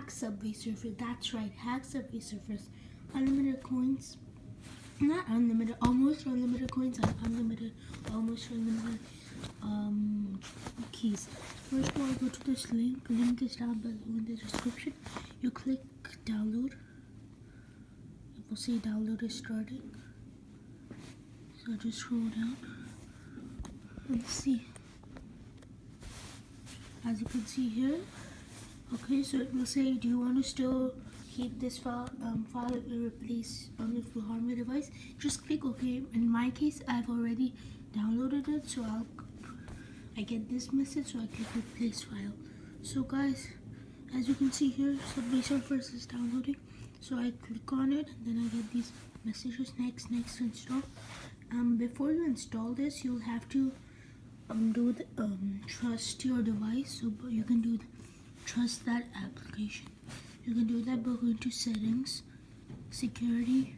Hack Subway Surfers. That's right, Hack Subway Surfers. Unlimited coins. Not unlimited, almost unlimited coins and unlimited, almost unlimited keys. First of all, go to this link. Link is down below in the description. You click download. It will say download is starting. So just scroll down. Let's see. As you can see here, okay, so it will say, do you want to still keep this file if you replace if you harm your device? Just click OK. In my case, I've already downloaded it, so I get this message, so I click replace file. So guys, as you can see here, Subway Surfers is downloading. So I click on it, and then I get these messages: next, install. Before you install this, you'll have to do the trust your device. So you can do trust that application. You can do that by going to settings, security,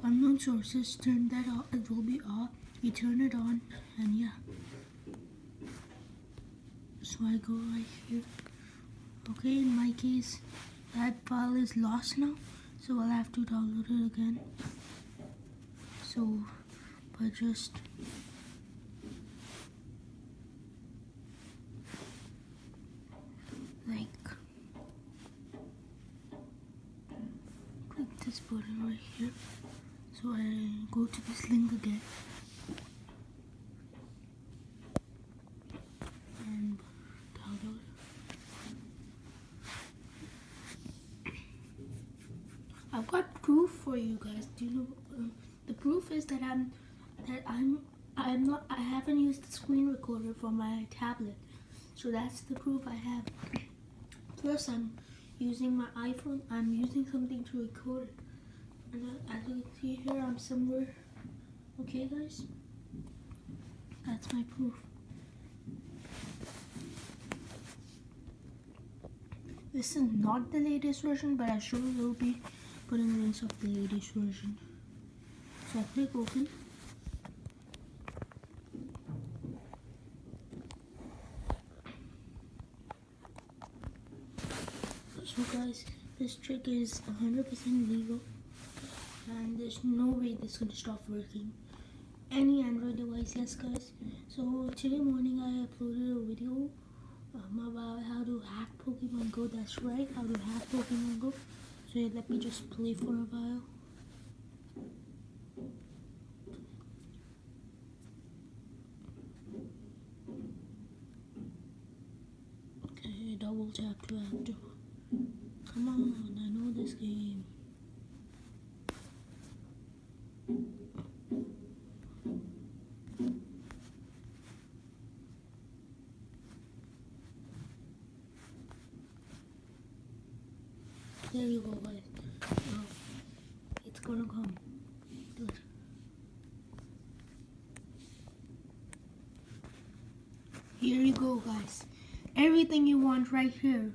unknown sources. Turn that off. It will be off. You turn it on, and yeah. So I go right here. Okay, in my case, that file is lost now, so I'll have to download it again. So by just click this button right here. So I go to this link again and download. I've got proof for you guys. Do you know? The proof is that I haven't used the screen recorder for my tablet. So that's the proof I have. Plus, I'm using my iPhone. I'm using something to record it. And as you can see here, I'm somewhere. Okay, guys? That's my proof. This is not the latest version, but I sure will be putting links of the latest version. So I click open. So guys, this trick is 100% legal, and there's no way this is going to stop working. Any Android device, yes guys. So today morning I uploaded a video about how to hack Pokemon Go. That's right, how to hack Pokemon Go. So yeah, let me just play for a while. Okay, double tap to active. Come on, I know this game. There you go, guys. Now, it's gonna come. Good. Here you go, guys. Everything you want right here.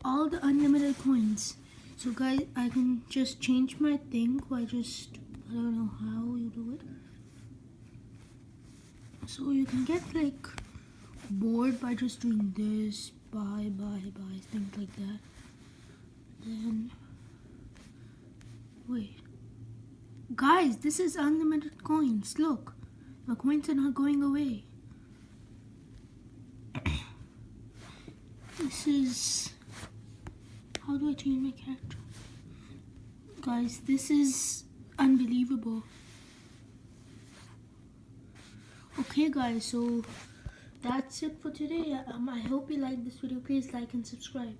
All the unlimited coins. So guys, I can just change my thing by I don't know how you do it. So you can get like bored by just doing this, buy, things like that. Then, wait. Guys, this is unlimited coins. Look, the coins are not going away. This is... How do I change my character? Guys, this is unbelievable. Okay guys, so that's it for today. I hope you liked this video. Please like and subscribe.